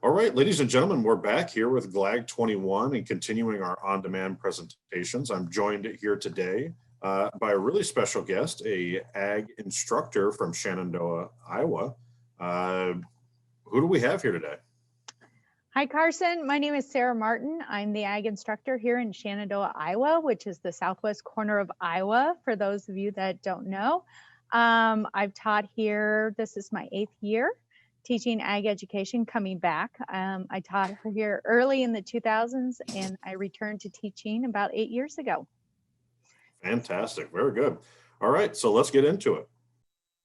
All right, ladies and gentlemen, we're back here with GLAG 21 and continuing our on-demand presentations. I'm joined here today by a really special guest, a ag instructor from Shenandoah, Iowa. Who do we have here today? Hi, Carson. My name is Sarah Martin. I'm the ag instructor here in Shenandoah, Iowa, which is the southwest corner of Iowa, for those of you that don't know. I've taught here, this is my 8th year teaching ag education, coming back. I taught here early in the 2000s, and I returned to teaching about 8 years ago. Fantastic, very good. All right, so let's get into it.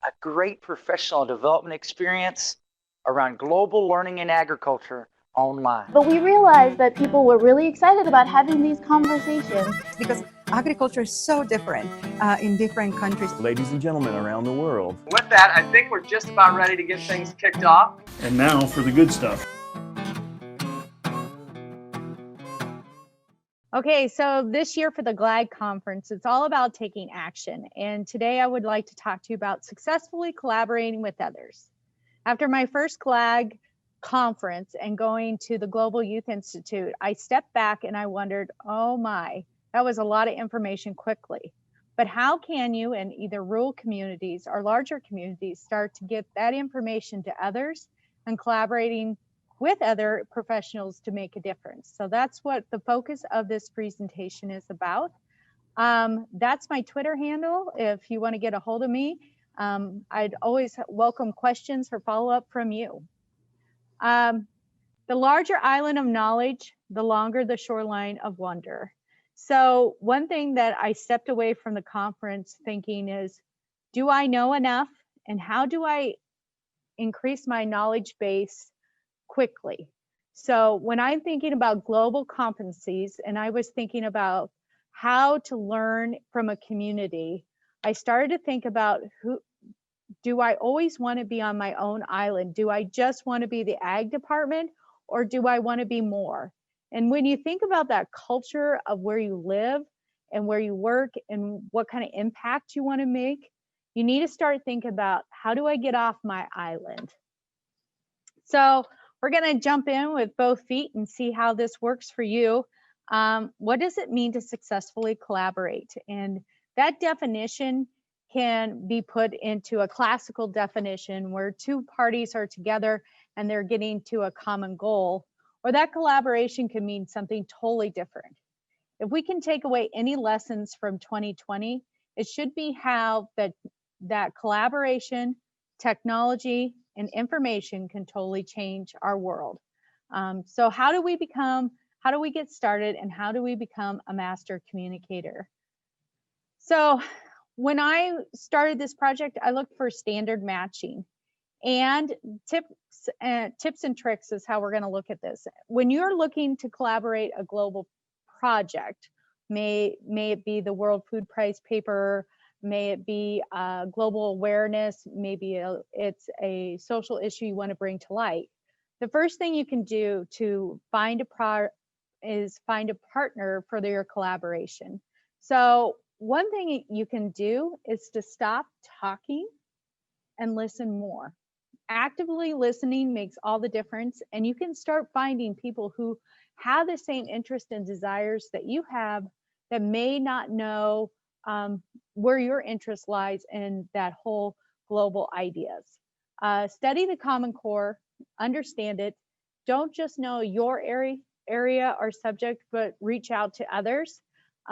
A great professional development experience around global learning in agriculture online. But we realized that people were really excited about having these conversations because agriculture is so different in different countries. Ladies and gentlemen around the world. With that, I think we're just about ready to get things kicked off. And now for the good stuff. Okay, so this year for the GLAG conference, it's all about taking action. And today I would like to talk to you about successfully collaborating with others. After my first GLAG conference and going to the Global Youth Institute, I stepped back and I wondered, oh my, that was a lot of information quickly. But how can you in either rural communities or larger communities start to get that information to others and collaborating with other professionals to make a difference? So that's what the focus of this presentation is about. That's my Twitter handle if you want to get a hold of me. I'd always welcome questions or follow-up from you. The larger island of knowledge, the longer the shoreline of wonder. So one thing that I stepped away from the conference thinking is, do I know enough? And how do I increase my knowledge base quickly? So when I'm thinking about global competencies, and I was thinking about how to learn from a community, I started to think about do I always want to be on my own island? Do I just want to be the ag department, or do I want to be more? And when you think about that culture of where you live and where you work and what kind of impact you want to make, you need to start thinking about, how do I get off my island? So we're going to jump in with both feet and see how this works for you. What does it mean to successfully collaborate? And that definition can be put into a classical definition where two parties are together and they're getting to a common goal, or that collaboration can mean something totally different. If we can take away any lessons from 2020, it should be how that collaboration, technology, and information can totally change our world. So how do we get started, and how do we become a master communicator? So when I started this project, I looked for standard matching, and tips and tricks is how we're going to look at this. When you're looking to collaborate a global project, may it be the World Food Price paper, may it be global awareness, maybe it's a social issue you want to bring to light. The first thing you can do to find a partner for your collaboration. So one thing you can do is to stop talking and listen more. Actively listening makes all the difference, and you can start finding people who have the same interests and desires that you have that may not know where your interest lies in that whole global ideas. Study the Common Core, understand it. Don't just know your area or subject, but reach out to others.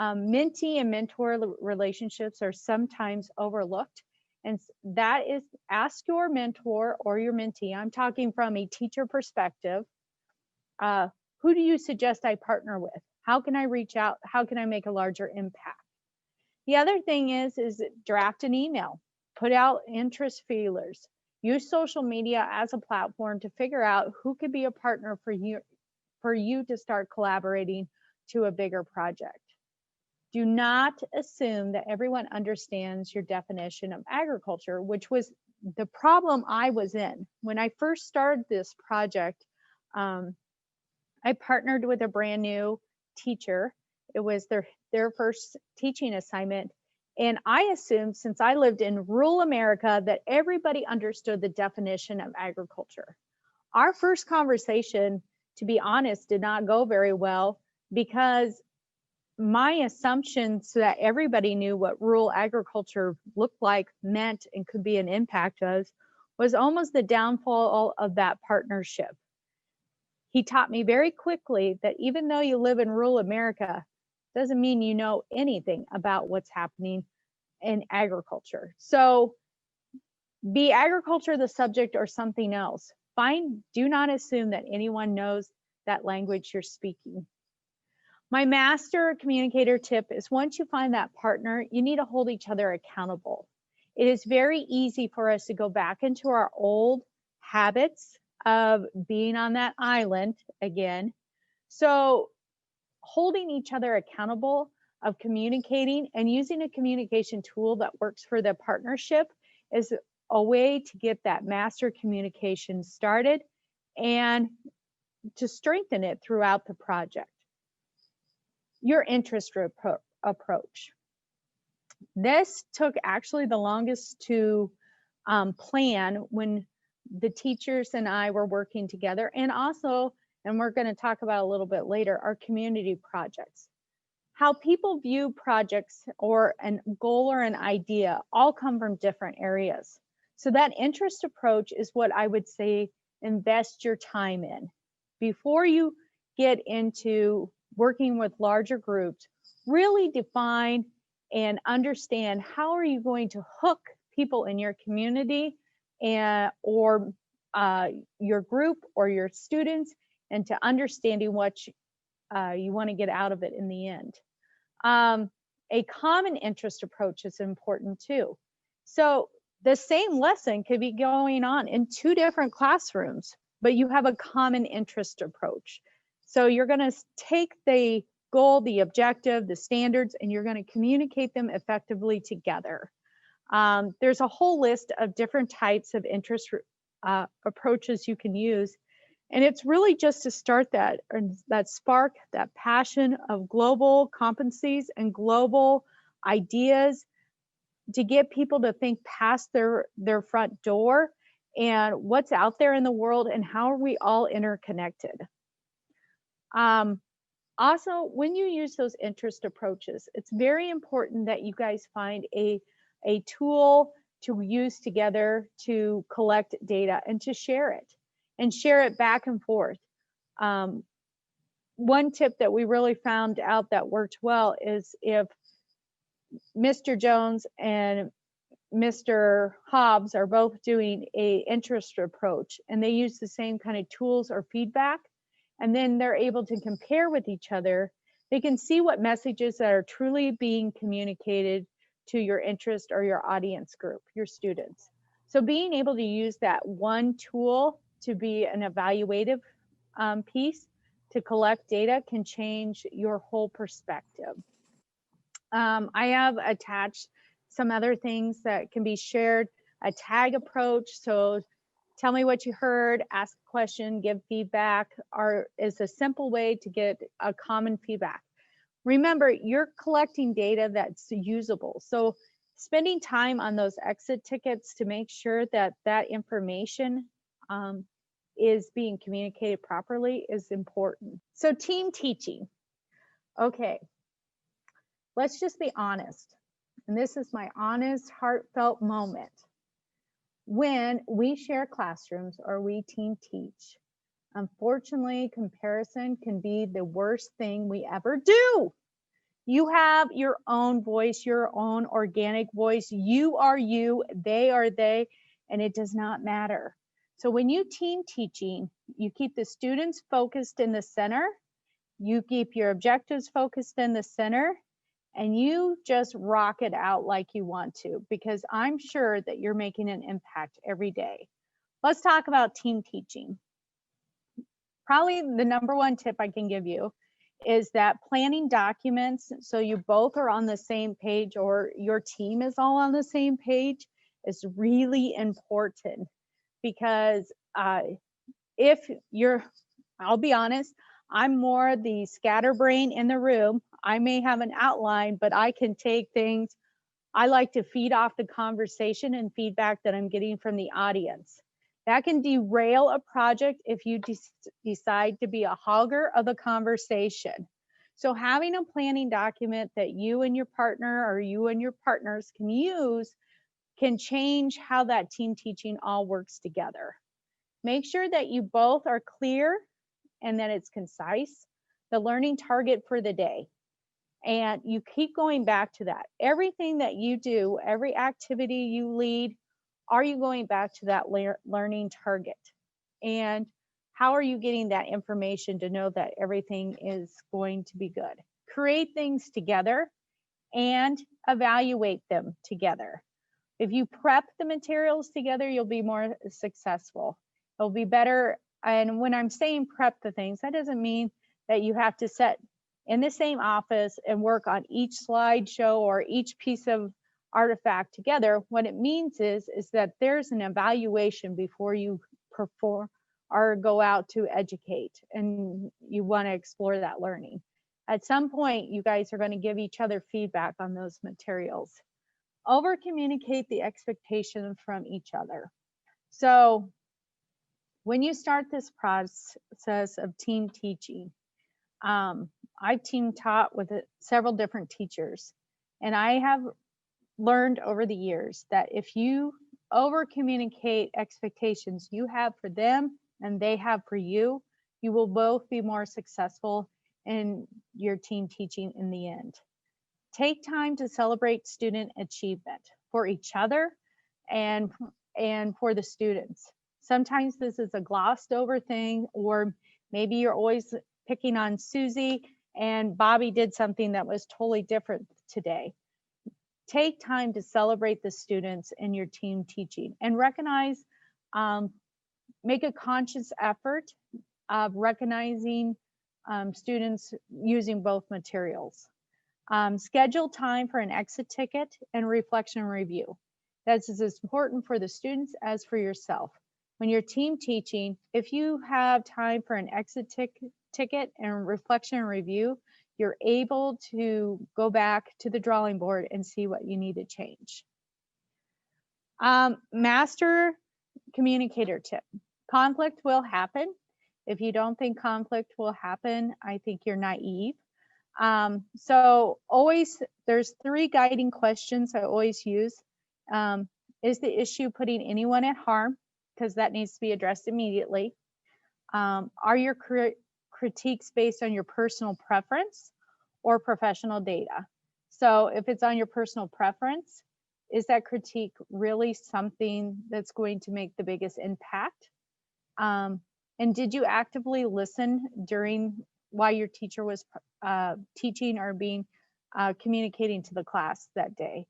Mentee and mentor relationships are sometimes overlooked. And that is, ask your mentor or your mentee, I'm talking from a teacher perspective, who do you suggest I partner with? How can I reach out? How can I make a larger impact? The other thing is draft an email, put out interest feelers, use social media as a platform to figure out who could be a partner for you to start collaborating to a bigger project. Do not assume that everyone understands your definition of agriculture, which was the problem I was in. When I first started this project, I partnered with a brand new teacher. It was their first teaching assignment. And I assumed, since I lived in rural America, that everybody understood the definition of agriculture. Our first conversation, to be honest, did not go very well because my assumptions that everybody knew what rural agriculture looked like, meant, and could be an impact of was almost the downfall of that partnership. He taught me very quickly that even though you live in rural America, doesn't mean you know anything about what's happening in agriculture. So be agriculture the subject or something else. Do not assume that anyone knows that language you're speaking. My master communicator tip is once you find that partner, you need to hold each other accountable. It is very easy for us to go back into our old habits of being on that island again. So holding each other accountable, of communicating and using a communication tool that works for the partnership is a way to get that master communication started and to strengthen it throughout the project. Your interest approach. This took actually the longest to plan when the teachers and I were working together, and also, and we're going to talk about a little bit later, our community projects. How people view projects or a goal or an idea all come from different areas. So that interest approach is what I would say invest your time in. Before you get into working with larger groups, really define and understand how are you going to hook people in your community or your group or your students into understanding what you want to get out of it in the end. A common interest approach is important too. So the same lesson could be going on in 2 different classrooms, but you have a common interest approach. So you're going to take the goal, the objective, the standards, and you're going to communicate them effectively together. There's a whole list of different types of interest approaches you can use. And it's really just to start that spark, that passion of global competencies and global ideas to get people to think past their front door and what's out there in the world and how are we all interconnected. Also, when you use those interest approaches, it's very important that you guys find a tool to use together to collect data and to share it back and forth. One tip that we really found out that worked well is if Mr. Jones and Mr. Hobbs are both doing a interest approach and they use the same kind of tools or feedback, and then they're able to compare with each other, they can see what messages that are truly being communicated to your interest or your audience group, your students. So being able to use that one tool to be an evaluative piece to collect data can change your whole perspective. I have attached some other things that can be shared, a tag approach. So tell me what you heard, ask a question, give feedback, is a simple way to get a common feedback. Remember, you're collecting data that's usable. So spending time on those exit tickets to make sure that that information is being communicated properly is important. So team teaching. Okay, let's just be honest. And this is my honest, heartfelt moment. When we share classrooms or we team teach, unfortunately, comparison can be the worst thing we ever do. You have your own voice, your own organic voice. You are you, they are they, and it does not matter. So when you team teaching, you keep the students focused in the center, you keep your objectives focused in the center, and you just rock it out like you want to, because I'm sure that you're making an impact every day. Let's talk about team teaching. Probably the number one tip I can give you is that planning documents so you both are on the same page or your team is all on the same page is really important, because if you're, I'll be honest, I'm more the scatterbrain in the room. I may have an outline, but I can take things. I like to feed off the conversation and feedback that I'm getting from the audience. That can derail a project if you decide to be a hogger of the conversation. So having a planning document that you and your partner or you and your partners can use can change how that team teaching all works together. Make sure that you both are clear and that it's concise, the learning target for the day. And you keep going back to that. Everything that you do, every activity you lead, are you going back to that learning target? And how are you getting that information to know that everything is going to be good? Create things together and evaluate them together. If you prep the materials together, you'll be more successful. It'll be better. And when I'm saying prep the things, that doesn't mean that you have to sit in the same office and work on each slideshow or each piece of artifact together. What it means is that there's an evaluation before you perform or go out to educate, and you want to explore that learning. At some point, you guys are going to give each other feedback on those materials. Over communicate the expectation from each other. So when you start this process of team teaching, I've team taught with several different teachers, and I have learned over the years that if you over communicate expectations you have for them and they have for you, you will both be more successful in your team teaching in the end. Take time to celebrate student achievement for each other and for the students. Sometimes this is a glossed over thing, or maybe you're always picking on Susie and Bobby did something that was totally different today. Take time to celebrate the students in your team teaching and recognize, make a conscious effort of recognizing students using both materials. Schedule time for an exit ticket and reflection review. That's as important for the students as for yourself. When you're team teaching, if you have time for an exit ticket and reflection review, you're able to go back to the drawing board and see what you need to change. Master communicator tip. Conflict will happen. If you don't think conflict will happen, I think you're naive. So always, there's 3 guiding questions I always use. Is the issue putting anyone at harm? Because that needs to be addressed immediately. Are your critiques based on your personal preference or professional data? So if it's on your personal preference, is that critique really something that's going to make the biggest impact? And did you actively listen while your teacher was teaching or communicating to the class that day?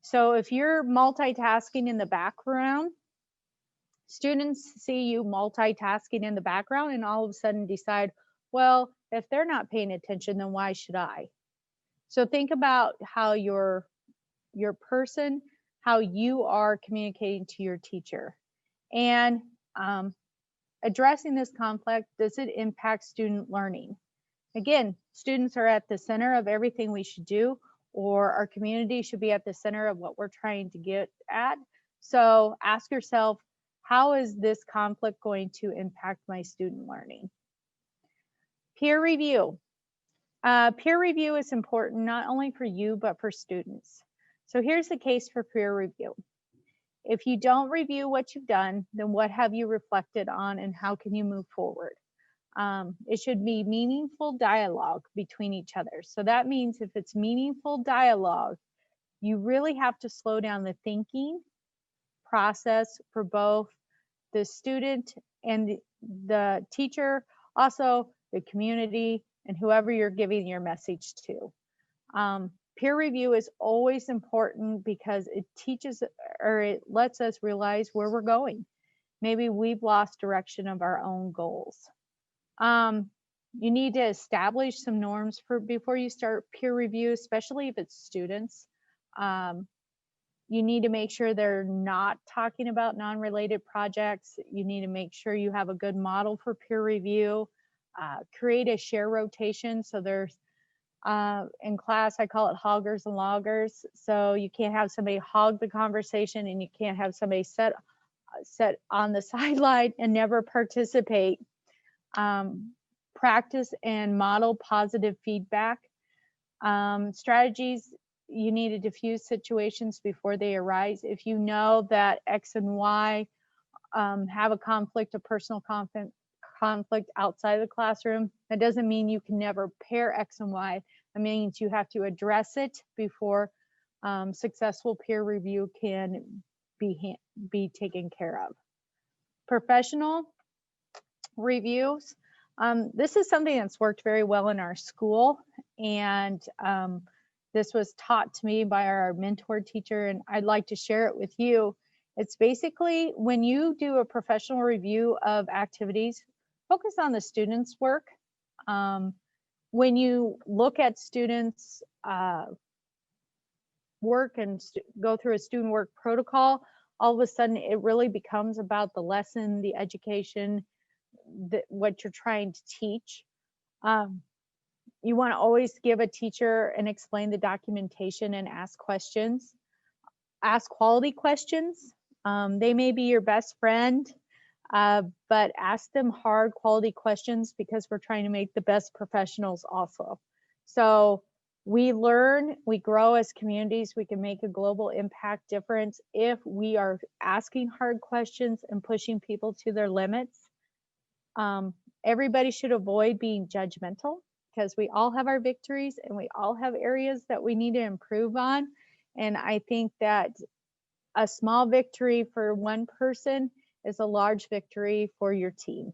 So if you're multitasking in the background, students see you multitasking in the background and all of a sudden decide, well, if they're not paying attention, then why should I? So think about how your person, how you are communicating to your teacher. And addressing this conflict, does it impact student learning? Again, students are at the center of everything we should do, or our community should be at the center of what we're trying to get at. So ask yourself, how is this conflict going to impact my student learning? Peer review. Peer review is important not only for you, but for students. So here's the case for peer review. If you don't review what you've done, then what have you reflected on and how can you move forward? It should be meaningful dialogue between each other. So that means if it's meaningful dialogue, you really have to slow down the thinking process for both the student and the teacher, also the community and whoever you're giving your message to. Peer review is always important because it teaches, or it lets us realize where we're going. Maybe we've lost direction of our own goals. You need to establish some norms before you start peer review, especially if it's students. You need to make sure they're not talking about non-related projects. You need to make sure you have a good model for peer review. Create a share rotation. So there's, in class, I call it hoggers and loggers. So you can't have somebody hog the conversation and you can't have somebody sit sit on the sideline and never participate. Practice and model positive feedback. Strategies, you need to diffuse situations before they arise. If you know that X and Y have a conflict, a personal conflict outside of the classroom, that doesn't mean you can never pair X and Y. It means you have to address it before successful peer review can be taken care of. Professional reviews. This is something that's worked very well in our school, and this was taught to me by our mentor teacher, and I'd like to share it with you. It's basically when you do a professional review of activities, focus on the students' work. When you look at students' work and go through a student work protocol, all of a sudden it really becomes about the lesson, the education, what you're trying to teach. You want to always give a teacher and explain the documentation and ask questions. Ask quality questions. They may be your best friend, but ask them hard quality questions because we're trying to make the best professionals also. So we learn, we grow as communities, we can make a global impact difference if we are asking hard questions and pushing people to their limits. Everybody should avoid being judgmental because we all have our victories and we all have areas that we need to improve on. And I think that a small victory for one person is a large victory for your team.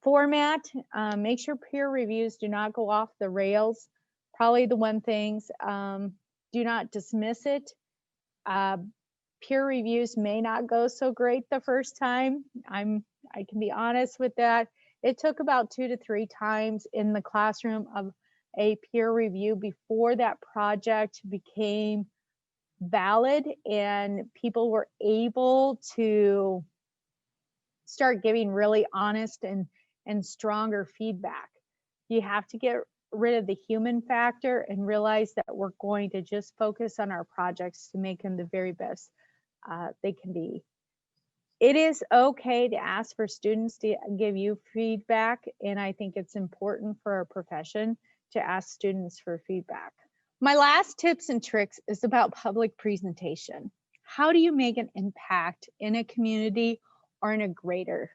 Format, make sure peer reviews do not go off the rails. Probably the one things, do not dismiss it. Peer reviews may not go so great the first time. I can be honest with that. It took about 2 to 3 times in the classroom of a peer review before that project became valid and people were able to start giving really honest and stronger feedback. You have to get rid of the human factor and realize that we're going to just focus on our projects to make them the very best they can be. It is okay to ask for students to give you feedback, and I think it's important for our profession to ask students for feedback. My last tips and tricks is about public presentation. How do you make an impact in a community or in a greater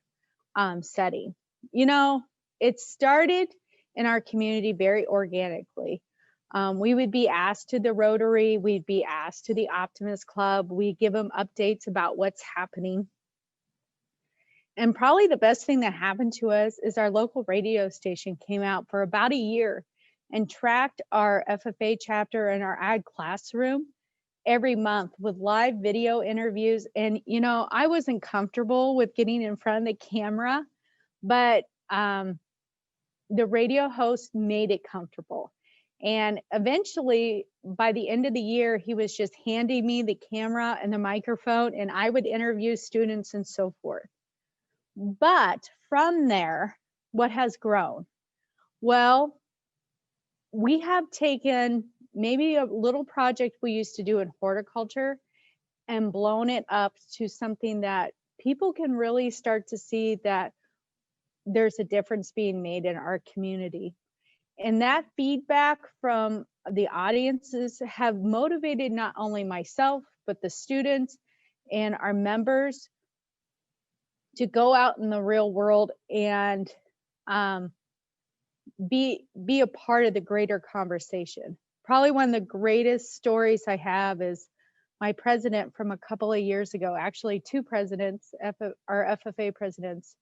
setting? You know, it started in our community very organically. We would be asked to the Rotary, we'd be asked to the Optimist Club, we give them updates about what's happening. And probably the best thing that happened to us is our local radio station came out for about a year and tracked our FFA chapter and our ag classroom every month with live video interviews. And, you know, I wasn't comfortable with getting in front of the camera, but the radio host made it comfortable. And eventually, by the end of the year, he was just handing me the camera and the microphone, and I would interview students and so forth. But from there, what has grown? Well, we have taken maybe a little project we used to do in horticulture and blown it up to something that people can really start to see that there's a difference being made in our community. And that feedback from the audiences have motivated not only myself, but the students and our members to go out in the real world and be a part of the greater conversation. Probably one of the greatest stories I have is my president from a couple of years ago, actually 2 presidents, our FFA presidents.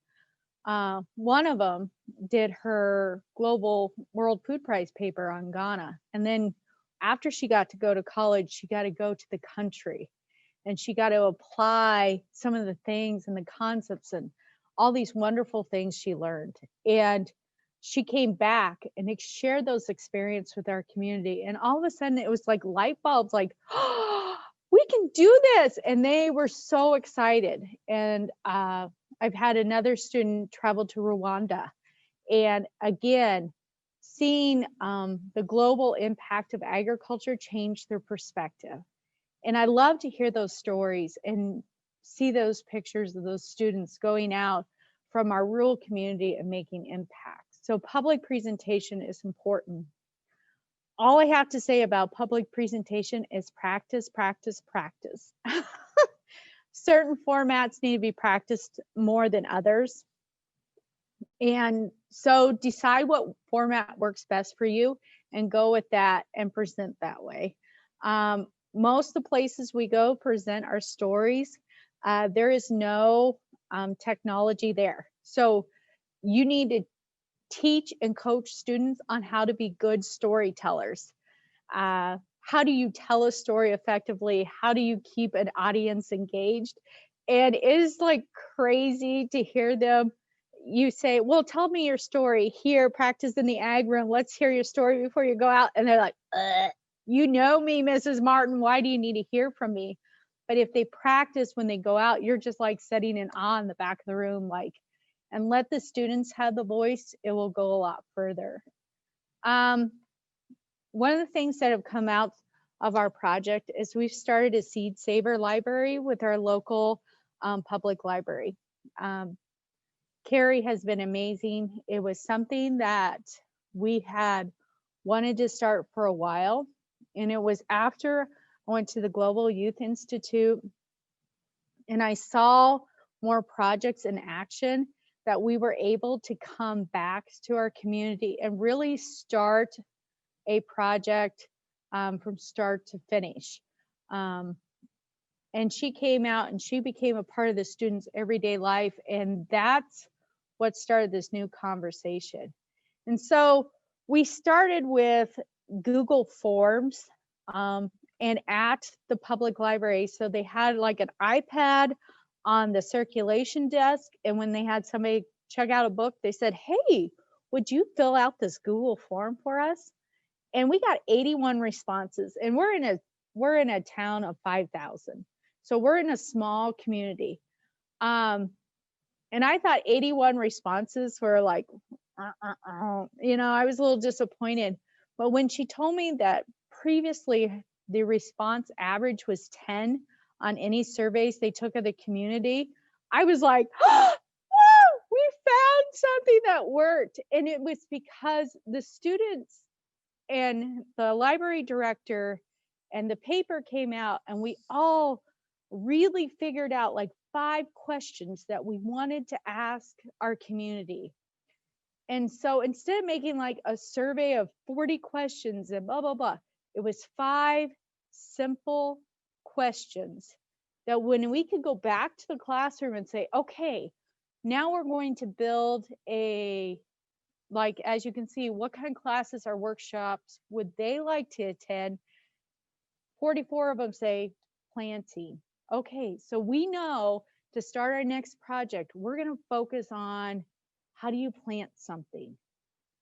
One of them did her Global World Food Prize paper on Ghana. And then after she got to go to college, she got to go to the country and she got to apply some of the things and the concepts and all these wonderful things she learned. And she came back and shared those experiences with our community. And all of a sudden it was like light bulbs, like, oh, we can do this. And they were so excited. And I've had another student travel to Rwanda. And again, seeing the global impact of agriculture change their perspective. And I love to hear those stories and see those pictures of those students going out from our rural community and making impact. So public presentation is important. All I have to say about public presentation is practice, practice, practice. Certain formats need to be practiced more than others. And so decide what format works best for you and go with that and present that way. Most of the places we go present our stories. There is no technology there. So you need to teach and coach students on how to be good storytellers. How do you tell a story effectively? How do you keep an audience engaged? And it is like crazy to hear them. You say, well, tell me your story here, practice in the ag room. Let's hear your story before you go out. And they're like, you know me, Mrs. Martin, why do you need to hear from me? But if they practice when they go out, you're just like sitting in awe in the back of the room, like, and let the students have the voice, it will go a lot further. One of the things that have come out of our project is we've started a Seed Saver library with our local public library. Carrie has been amazing. It was something that we had wanted to start for a while. And it was after I went to the Global Youth Institute and I saw more projects in action that we were able to come back to our community and really start a project from start to finish. And she came out and she became a part of the students' everyday life. And that's what started this new conversation. And so we started with Google Forms and at the public library. So they had like an iPad on the circulation desk. And when they had somebody check out a book, they said, hey, would you fill out this Google form for us? And we got 81 responses. And we're in a town of 5,000. So we're in a small community. And I thought 81 responses were like, you know, I was a little disappointed. But when she told me that previously the response average was 10 on any surveys they took of the community, I was like, oh, whoa, we found something that worked. And it was because the students and the library director and the paper came out and we all really figured out like 5 questions that we wanted to ask our community. And so instead of making like a survey of 40 questions and blah, blah, blah, it was 5 simple questions that when we could go back to the classroom and say, okay, now we're going to build a, like, as you can see, what kind of classes or workshops would they like to attend? 44 of them say planting. Okay, so we know to start our next project, we're going to focus on how do you plant something?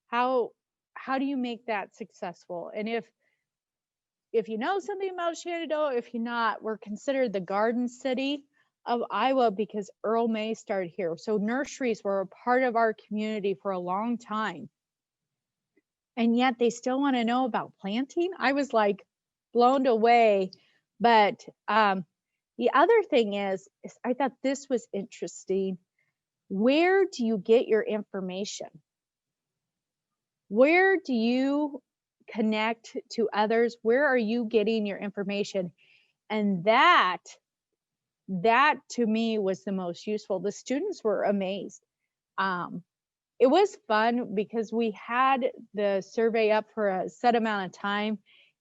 How do you make that successful? And if you know something about Shenandoah, if you're not, we're considered the garden city of Iowa because Earl May started here. So nurseries were a part of our community for a long time. And yet they still want to know about planting. I was like blown away. But the other thing is I thought this was interesting. Where do you get your information? Where do you connect to others? Where are you getting your information? And that to me was the most useful. The students were amazed. It was fun because we had the survey up for a set amount of time,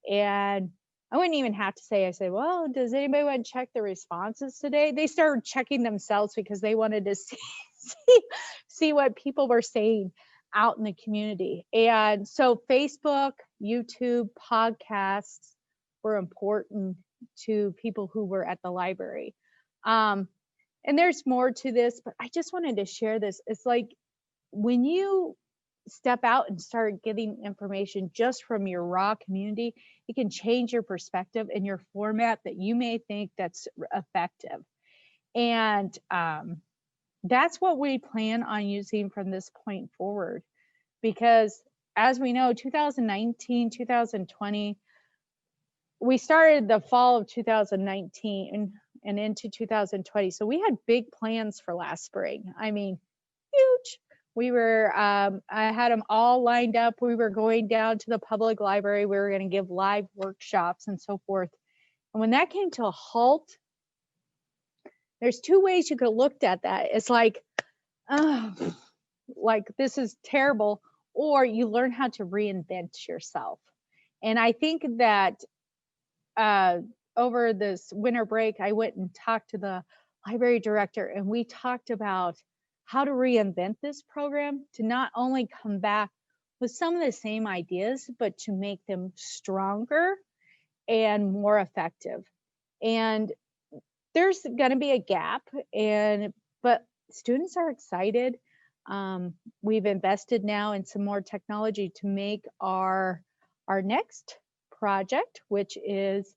and I wouldn't even have to say, I said, well, does anybody want to check the responses today? They started checking themselves because they wanted to see what people were saying out in the community. And so Facebook, YouTube, podcasts were important to people who were at the library. And there's more to this, but I just wanted to share this. It's like when you step out and start getting information just from your raw community, it can change your perspective and your format that you may think that's effective. And that's what we plan on using from this point forward, because as we know, 2019, 2020, we started the fall of 2019 and into 2020. So we had big plans for last spring. I mean, huge. We were, I had them all lined up. We were going down to the public library. We were going to give live workshops and so forth. And when that came to a halt, there's two ways you could have looked at that. It's like, oh, like this is terrible, or you learn how to reinvent yourself. And I think that over this winter break, I went and talked to the library director, and we talked about how to reinvent this program to not only come back with some of the same ideas, but to make them stronger and more effective. And there's going to be a gap, but students are excited. We've invested now in some more technology to make our next project, which is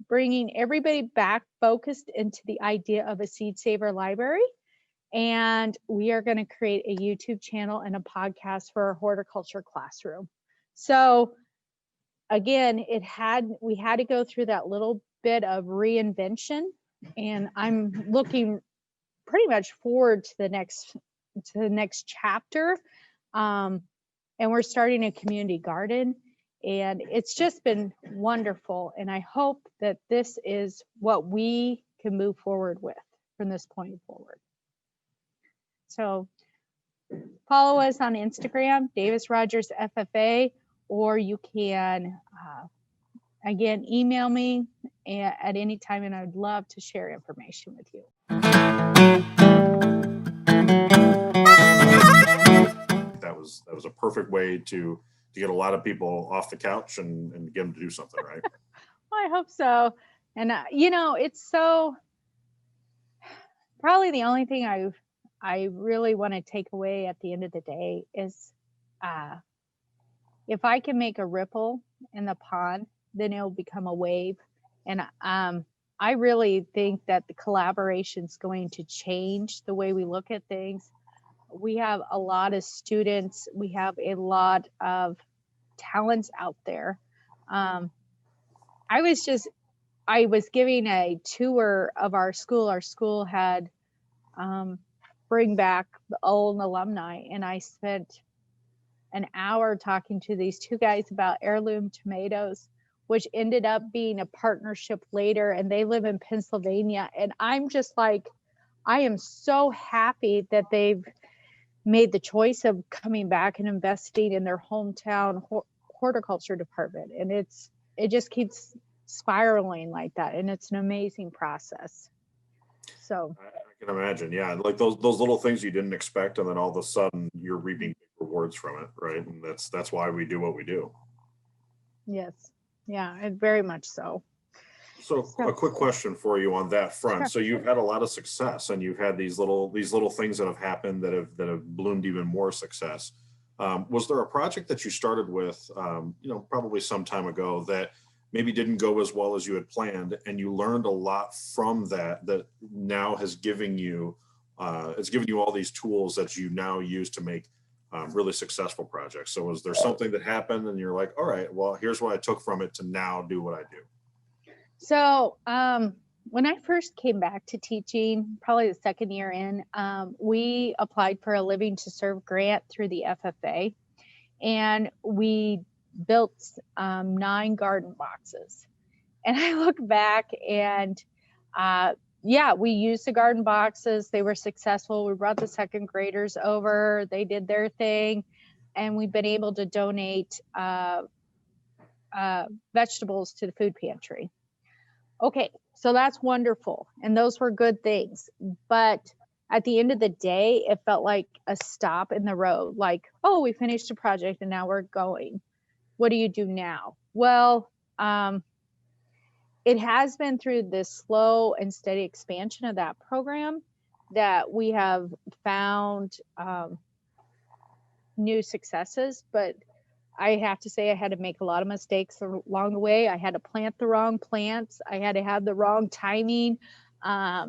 bringing everybody back focused into the idea of a seed saver library. And we are going to create a YouTube channel and a podcast for our horticulture classroom. So again, we had to go through that little bit of reinvention, and I'm looking pretty much forward to the next chapter. And we're starting a community garden, and it's just been wonderful. And I hope that this is what we can move forward with from this point forward. So follow us on Instagram, Davis Rogers FFA, or you can, again, email me at any time, and I'd love to share information with you. That was a perfect way to get a lot of people off the couch and get them to do something, right? Well, I hope so. And it's so, probably the only thing I really want to take away at the end of the day is if I can make a ripple in the pond, then it'll become a wave. And I really think that the collaboration is going to change the way we look at things. We have a lot of students. We have a lot of talents out there. I was giving a tour of our school. Our school had bring back the old alumni, and I spent an hour talking to these two guys about heirloom tomatoes, which ended up being a partnership later, and they live in Pennsylvania. And I'm just like, I am so happy that they've made the choice of coming back and investing in their hometown horticulture department. And it just keeps spiraling like that, and it's an amazing process. So I can imagine, yeah, like those little things you didn't expect, and then all of a sudden you're reaping rewards from it, right? And that's why we do what we do. yes, yeah, very much so. So a quick question for you on that front. Sure. So you've had a lot of success, and you've had these little things that have happened that have bloomed even more success. Was there a project that you started with, probably some time ago, that maybe didn't go as well as you had planned, and you learned a lot from that now has given you all these tools that you now use to make really successful projects? So was there something that happened and you're like, all right, well, here's what I took from it to now do what I do? So when I first came back to teaching, probably the second year in, we applied for a Living to Serve grant through the FFA, and we built 9 garden boxes. And I look back and we used the garden boxes. They were successful. We brought the second graders over. They did their thing, and we've been able to donate vegetables to the food pantry. Okay, so that's wonderful, and those were good things. But at the end of the day, it felt like a stop in the road. Like, oh, we finished a project and now we're going. What do you do now? Well, it has been through this slow and steady expansion of that program that we have found new successes. But I have to say, I had to make a lot of mistakes along the way. I had to plant the wrong plants. I had to have the wrong timing. I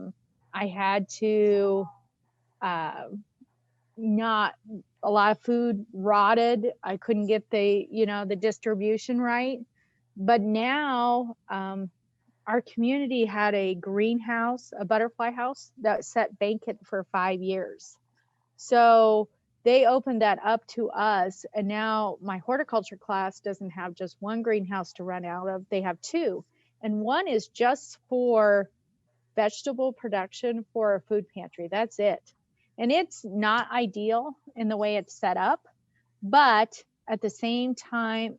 had to not a lot of food rotted. I couldn't get the distribution right. But now our community had a greenhouse, a butterfly house that sat vacant for 5 years. So they opened that up to us. And now my horticulture class doesn't have just one greenhouse to run out of, they have two. And one is just for vegetable production for a food pantry. That's it. And it's not ideal in the way it's set up, but at the same time,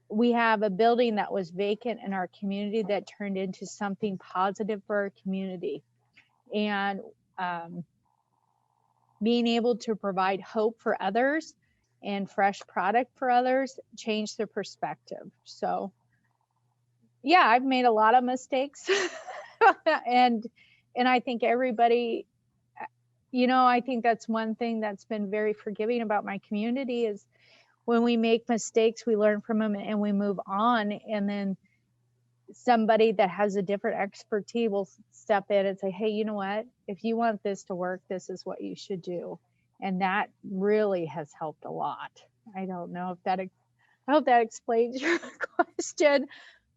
we have a building that was vacant in our community that turned into something positive for our community. And being able to provide hope for others and fresh product for others changed their perspective. So yeah, I've made a lot of mistakes. and I think everybody, I think that's one thing that's been very forgiving about my community is when we make mistakes, we learn from them and we move on. And then somebody that has a different expertise will step in and say, hey, you know what? If you want this to work, this is what you should do. And that really has helped a lot. I don't know if I hope that explains your question.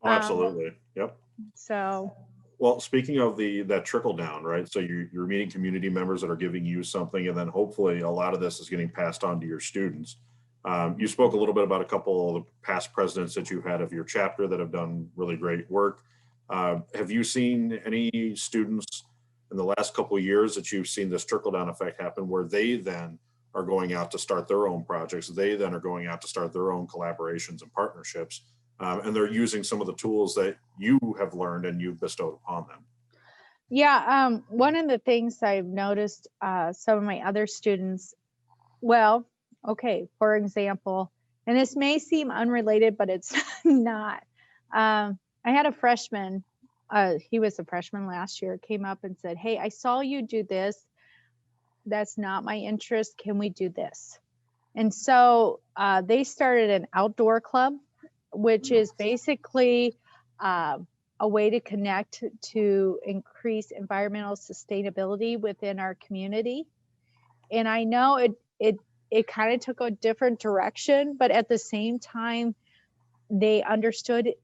Oh, absolutely. Yep. So. Well, speaking of that trickle down, right? So you're meeting community members that are giving you something, and then hopefully a lot of this is getting passed on to your students. You spoke a little bit about a couple of the past presidents that you've had of your chapter that have done really great work. Have you seen any students in the last couple of years that you've seen this trickle down effect happen where they then are going out to start their own projects? They then are going out to start their own collaborations and partnerships. And they're using some of the tools that you have learned and you've bestowed upon them. Yeah, one of the things I've noticed some of my other students, for example, and this may seem unrelated, but it's not. I had a freshman, he was a freshman last year, came up and said, hey, I saw you do this. That's not my interest. Can we do this? And so they started an outdoor club, which is basically a way to connect to increase environmental sustainability within our community. And I know it kind of took a different direction, but at the same time, they understood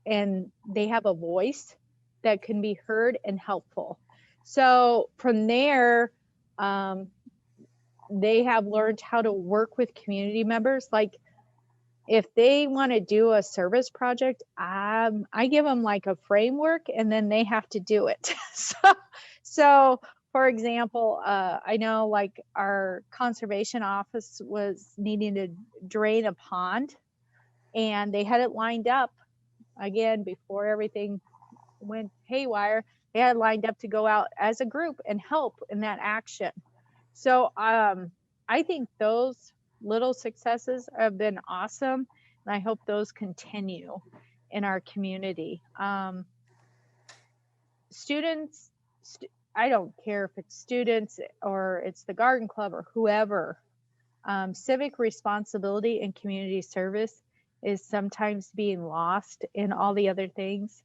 and they have a voice that can be heard and helpful. So from there, they have learned how to work with community members. Like if they want to do a service project, I give them like a framework and then they have to do it. So for example, I know like our conservation office was needing to drain a pond and they had it lined up again before everything went haywire. They had lined up to go out as a group and help in that action. So I think those little successes have been awesome, and I hope those continue in our community. Students, I don't care if it's students or it's the garden club or whoever, civic responsibility and community service is sometimes being lost in all the other things.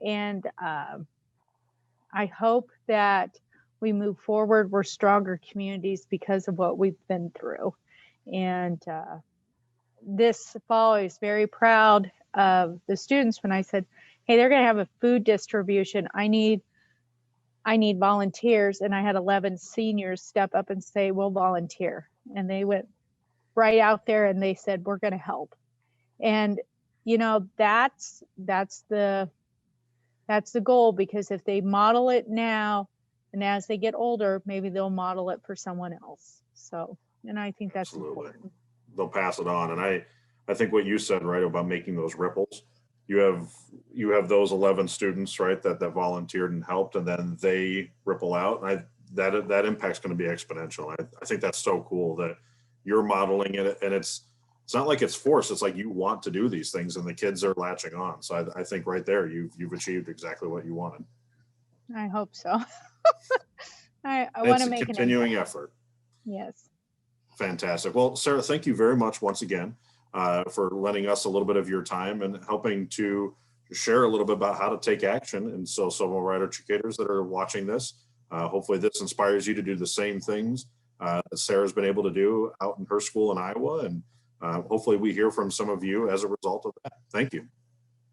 And I hope that we move forward. We're stronger communities because of what we've been through. And this fall, I was very proud of the students when I said, hey, they're going to have a food distribution. I need volunteers. And I had 11 seniors step up and say, we'll volunteer. And they went right out there and they said, we're going to help. And, that's the goal, because if they model it now and as they get older, maybe they'll model it for someone else. So, and I think that's Absolutely important. They'll pass it on. And I think what you said, right, about making those ripples, you have those 11 students, right, that volunteered and helped, and then they ripple out. And that impact's going to be exponential. I think that's so cool that you're modeling it, and it's not like it's forced. It's like you want to do these things and the kids are latching on. So I think right there, you've achieved exactly what you wanted. I hope so. I want to make a continuing effort. Yes. Fantastic. Well, Sarah, thank you very much once again for lending us a little bit of your time and helping to share a little bit about how to take action. And so some of our educators that are watching this, hopefully this inspires you to do the same things that Sarah's been able to do out in her school in Iowa. And hopefully we hear from some of you as a result of that. Thank you.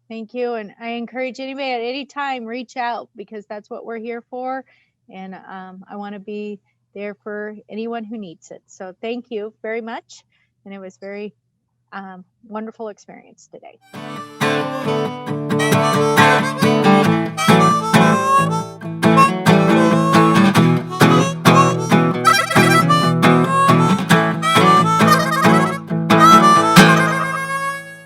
Thank you. And I encourage anybody at any time, reach out, because that's what we're here for. And I want to be there for anyone who needs it. So thank you very much. And it was very wonderful experience today.